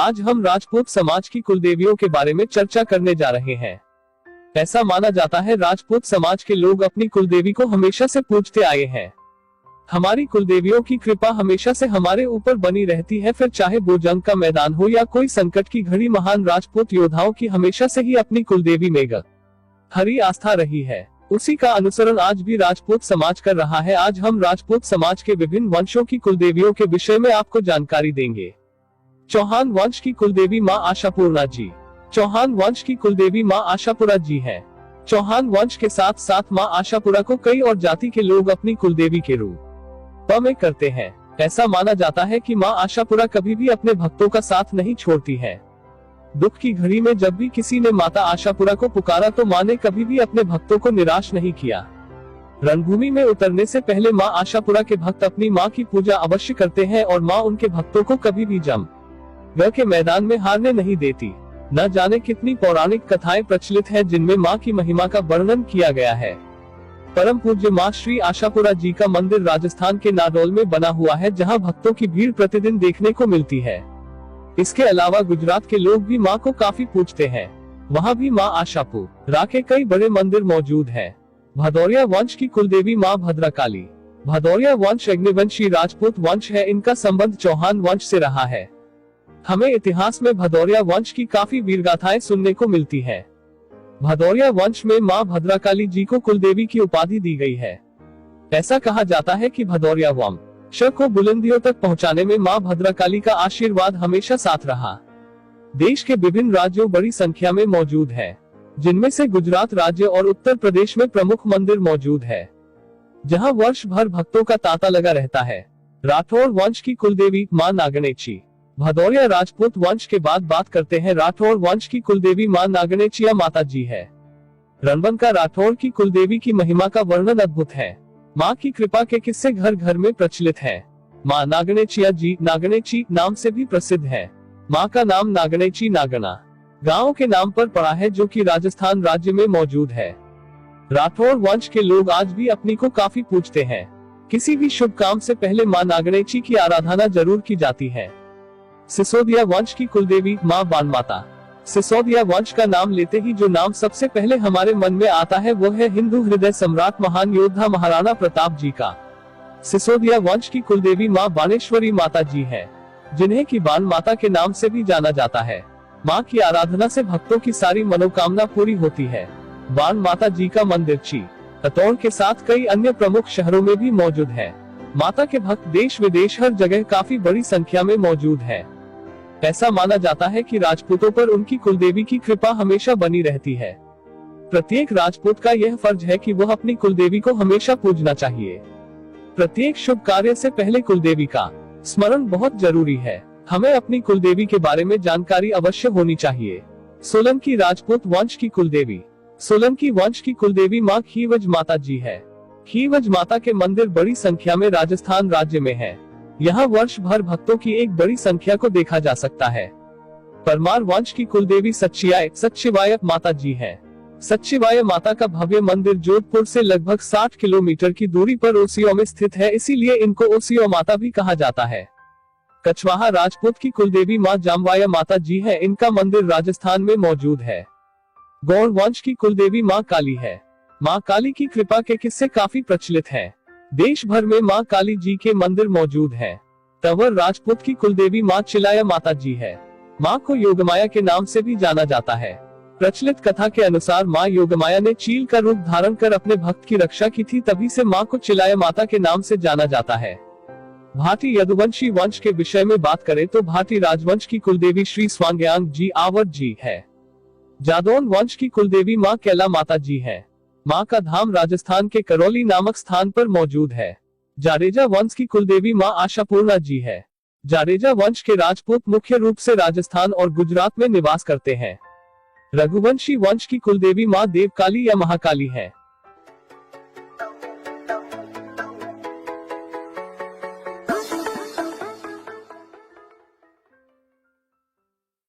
आज हम राजपूत समाज की कुलदेवियों के बारे में चर्चा करने जा रहे हैं। ऐसा माना जाता है राजपूत समाज के लोग अपनी कुलदेवी को हमेशा से पूजते आए हैं। हमारी कुलदेवियों की कृपा हमेशा से हमारे ऊपर बनी रहती है, फिर चाहे वो जंग का मैदान हो या कोई संकट की घड़ी। महान राजपूत योद्धाओं की हमेशा से ही अपनी कुलदेवी में गहरी आस्था रही है। उसी का अनुसरण आज भी राजपूत समाज कर रहा है। आज हम राजपूत समाज के विभिन्न वंशों की कुलदेवियों के विषय में आपको जानकारी देंगे। चौहान वंश की कुलदेवी मां आशापूर्णा जी। चौहान वंश की कुलदेवी मां आशापुरा जी है। चौहान वंश के साथ साथ मां आशापुरा को कई और जाति के लोग अपनी कुलदेवी के रूप में करते हैं। ऐसा माना जाता है कि मां आशापुरा कभी भी अपने भक्तों का साथ नहीं छोड़ती है। दुख की घड़ी में जब भी किसी ने माता आशापुरा को पुकारा तो मां ने कभी भी अपने भक्तों को निराश नहीं किया। रणभूमि में उतरने से पहले मां आशापुरा के भक्त अपनी मां की पूजा अवश्य करते हैं और मां उनके भक्तों को कभी भी जंग के मैदान में हारने नहीं देती। न जाने कितनी पौराणिक कथाएं प्रचलित हैं जिनमें मां की महिमा का वर्णन किया गया है। परम पूज्य मां श्री आशापुरा जी का मंदिर राजस्थान के नाडौल में बना हुआ है, जहां भक्तों की भीड़ प्रतिदिन देखने को मिलती है। इसके अलावा गुजरात के लोग भी मां को काफी पूजते हैं। वहां भी मां आशापुरा के कई बड़े मंदिर मौजूद हैं। भदौरिया वंश की कुलदेवी मां भद्रकाली। भदौरिया वंश अग्निवंशी राजपूत वंश है। इनका संबंध चौहान वंश से रहा है। हमें इतिहास में भदौरिया वंश की काफी वीरगाथाएं सुनने को मिलती है। भदौरिया वंश में मां भद्रकाली जी को कुलदेवी की उपाधि दी गई है। ऐसा कहा जाता है कि भदौरिया वंश को बुलंदियों तक पहुंचाने में मां भद्रकाली का आशीर्वाद हमेशा साथ रहा। देश के विभिन्न राज्यों बड़ी संख्या में मौजूद है, जिनमें से गुजरात राज्य और उत्तर प्रदेश में प्रमुख मंदिर मौजूद है, जहां वर्ष भर भक्तों का तांता लगा रहता है। राठौर वंश की कुलदेवी मां नागणेची। भदौरिया राजपूत वंश के बाद बात करते हैं राठौर वंश की कुलदेवी मां नागणेचिया माता जी है। रणबंका राठौर की कुलदेवी की महिमा का वर्णन अद्भुत है। मां की कृपा के किस्से घर घर में प्रचलित है। मां नागणेचिया जी नागणेची नाम से भी प्रसिद्ध है। मां का नाम नागणेची नागना गांव के नाम पर पड़ा है, जो कि राजस्थान राज्य में मौजूद है। राठौर वंश के लोग आज भी अपनी को काफी पूजते हैं। किसी भी शुभ काम से पहले मां नागणेची की आराधना जरूर की जाती है। सिसोदिया वंश की कुलदेवी मां बाणमाता। सिसोदिया वंश का नाम लेते ही जो नाम सबसे पहले हमारे मन में आता है वो है हिंदू हृदय सम्राट महान योद्धा महाराणा प्रताप जी का। सिसोदिया वंश की कुलदेवी मां बाणेश्वरी माता जी है, जिन्हें की बाण माता के नाम से भी जाना जाता है। मां की आराधना से भक्तों की सारी मनोकामना पूरी होती है। बाण माता जी का मंदिर चित्तौड़ के साथ कई अन्य प्रमुख शहरों में भी मौजूद है। माता के भक्त देश विदेश हर जगह काफी बड़ी संख्या में मौजूद है। ऐसा माना जाता है कि राजपूतों पर उनकी कुलदेवी की कृपा हमेशा बनी रहती है। प्रत्येक राजपूत का यह फर्ज है कि वह अपनी कुलदेवी को हमेशा पूजना चाहिए। प्रत्येक शुभ कार्य से पहले कुलदेवी का स्मरण बहुत जरूरी है। हमें अपनी कुलदेवी के बारे में जानकारी अवश्य होनी चाहिए। सोलंकी राजपूत वंश की कुलदेवी। सोलंकी वंश की कुलदेवी मां खीवज माता जी है। खीवज माता के मंदिर बड़ी संख्या में राजस्थान राज्य में है। यहाँ वर्ष भर भक्तों की एक बड़ी संख्या को देखा जा सकता है। परमार वंश की कुलदेवी सच्चिवाय माता जी है। सच्चिवाय माता का भव्य मंदिर जोधपुर से लगभग 60 किलोमीटर की दूरी पर ओसियो में स्थित है, इसीलिए इनको ओसियो माता भी कहा जाता है। कछवाहा राजपूत की कुलदेवी मां जामवाया माता जी है। इनका मंदिर राजस्थान में मौजूद है। गौड़ वंश की कुलदेवी मां काली है। मां काली की कृपा के किस्से काफी प्रचलित हैं। देश भर में मां काली जी के मंदिर मौजूद हैं। तंवर राजपूत की कुलदेवी मां चिलाया माता जी है। मां को योगमाया के नाम से भी जाना जाता है। प्रचलित कथा के अनुसार मां योगमाया ने चील का रूप धारण कर अपने भक्त की रक्षा की थी, तभी से मां को चिलाया माता के नाम से जाना जाता है। भाटी यदुवंशी वंश के विषय में बात करें तो भाटी राजवंश की कुलदेवी श्री स्वांग्यांग जी आवर जी है। जादौन वंश की कुलदेवी मां कैला माता जी है। मां का धाम राजस्थान के करौली नामक स्थान पर मौजूद है। जाडेजा वंश की कुलदेवी मां आशापूर्णा जी है। जाडेजा वंश के राजपूत मुख्य रूप से राजस्थान और गुजरात में निवास करते हैं। रघुवंशी वंश की कुलदेवी मां देवकाली या महाकाली है।